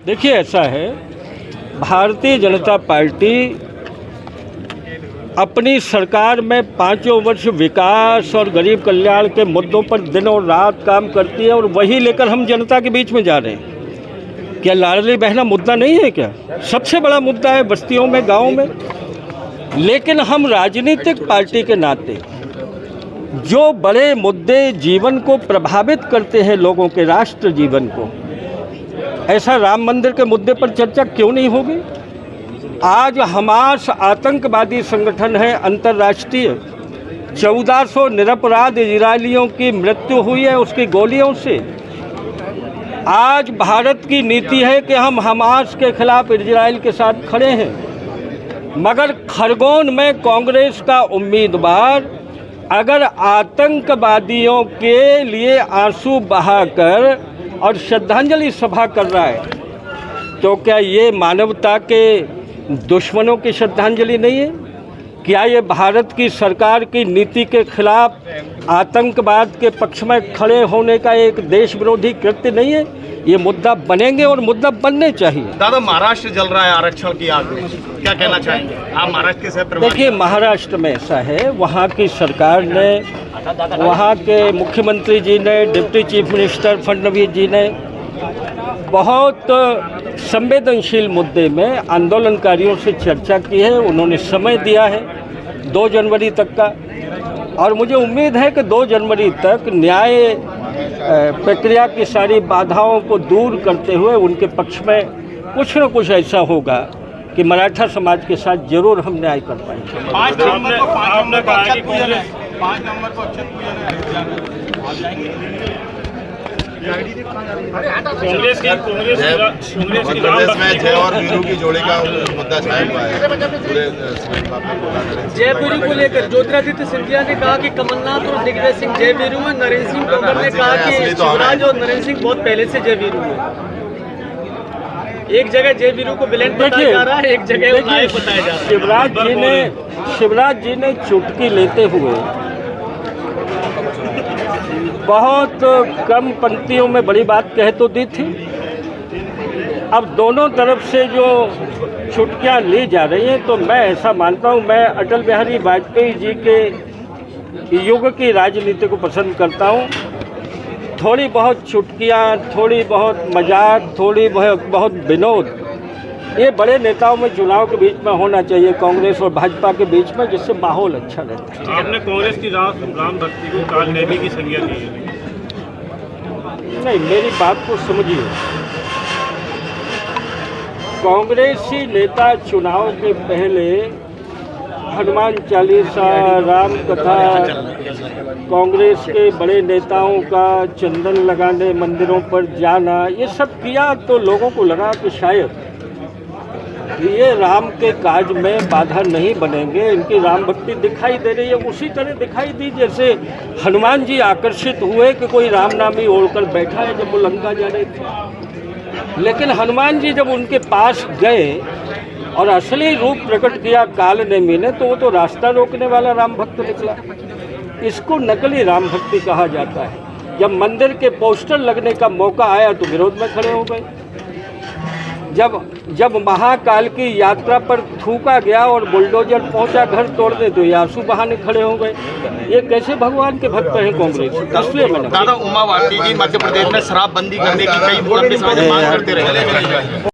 देखिए, ऐसा है, भारतीय जनता पार्टी अपनी सरकार में 5 वर्ष विकास और गरीब कल्याण के मुद्दों पर दिन और रात काम करती है और वही लेकर हम जनता के बीच में जा रहे हैं। क्या लाडली बहना मुद्दा नहीं है? क्या सबसे बड़ा मुद्दा है बस्तियों में, गाँव में। लेकिन हम राजनीतिक पार्टी के नाते जो बड़े मुद्दे जीवन को प्रभावित करते हैं, लोगों के राष्ट्र जीवन को, ऐसा राम मंदिर के मुद्दे पर चर्चा क्यों नहीं होगी? आज हमास आतंकवादी संगठन है अंतर्राष्ट्रीय, 1400 निरपराध इजरायलियों की मृत्यु हुई है उसकी गोलियों से। आज भारत की नीति है कि हम हमास के खिलाफ इजराइल के साथ खड़े हैं, मगर खरगोन में कांग्रेस का उम्मीदवार अगर आतंकवादियों के लिए आंसू बहाकर और श्रद्धांजलि सभा कर रहा है, तो क्या ये मानवता के दुश्मनों की श्रद्धांजलि नहीं है? क्या ये भारत की सरकार की नीति के खिलाफ आतंकवाद के पक्ष में खड़े होने का एक देश विरोधी कृत्य नहीं है? ये मुद्दा बनेंगे और मुद्दा बनने चाहिए। दादा, महाराष्ट्र जल रहा है आरक्षण की आग में, क्या कहना चाहेंगे आप महाराष्ट्र के सहप्रभारी? देखिए, महाराष्ट्र में ऐसा है, वहाँ की सरकार ने, वहाँ के मुख्यमंत्री जी ने, डिप्टी चीफ मिनिस्टर फडणवीस जी ने बहुत संवेदनशील मुद्दे में आंदोलनकारियों से चर्चा की है। उन्होंने समय दिया है 2 जनवरी तक का, और मुझे उम्मीद है कि 2 जनवरी तक न्याय प्रक्रिया की सारी बाधाओं को दूर करते हुए उनके पक्ष में कुछ न कुछ ऐसा होगा कि मराठा समाज के साथ जरूर हम न्याय कर पाएंगे। 5 नवंबर को अक्षत पूजन है। 5 नवंबर को अक्षत पूजन है। कांग्रेस में जय और वीरू की जोड़ी का मुद्दा छाया हुआ है पूरे। जय वीरू को लेकर ज्योतिरादित्य सिंधिया ने कहा कि कमलनाथ और दिग्विजय सिंह जय वीरू में, नरेंद्र सिंह तोमर ने कहा कि शिवराज और नरेंद्र सिंह बहुत पहले से जय वीरू है। एक जगह जय वीरू को विलेन बताया जा रहा है, एक जगह नायक बताया जा रहा है। शिवराज जी ने चुटकी लेते हुए बहुत कम पंक्तियों में बड़ी बात कह तो दी थी। अब दोनों तरफ से जो चुटकियाँ ली जा रही हैं, तो मैं ऐसा मानता हूँ, मैं अटल बिहारी वाजपेयी जी के युग की राजनीति को पसंद करता हूँ। थोड़ी बहुत चुटकियाँ, थोड़ी बहुत मजाक, थोड़ी बहुत विनोद, ये बड़े नेताओं में चुनाव के बीच में होना चाहिए, कांग्रेस और भाजपा के बीच में, जिससे माहौल अच्छा रहता है। आपने कांग्रेस की राम भक्ति को काल नेमी की संज्ञा दी है? नहीं, मेरी बात को समझिए। कांग्रेसी नेता चुनाव के पहले हनुमान चालीसा, राम कथा, कांग्रेस के बड़े नेताओं का चंदन लगाने, मंदिरों पर जाना, ये सब किया तो लोगों को लगा कि शायद ये राम के काज में बाधा नहीं बनेंगे, इनकी राम भक्ति दिखाई दे रही है। उसी तरह दिखाई दी जैसे हनुमान जी आकर्षित हुए कि कोई राम नामी ओढ़कर बैठा है जब वो लंका जा रहे थे। लेकिन हनुमान जी जब उनके पास गए और असली रूप प्रकट किया काल नेमी ने, तो वो तो रास्ता रोकने वाला राम भक्त निकला। इसको नकली राम भक्ति कहा जाता है। जब मंदिर के पोस्टर लगने का मौका आया तो विरोध में खड़े हो गए। जब महाकाल की यात्रा पर थूका गया और बुलडोजर पहुंचा घर तोड़ने, तो ये आंसू बहाने खड़े हो गए। ये कैसे भगवान के भक्त हैं कांग्रेस? इसलिए मैंने दादा, उमा भारती जी मध्य प्रदेश में शराबबंदी करने की कई लंबे समय से मांग करते रहे।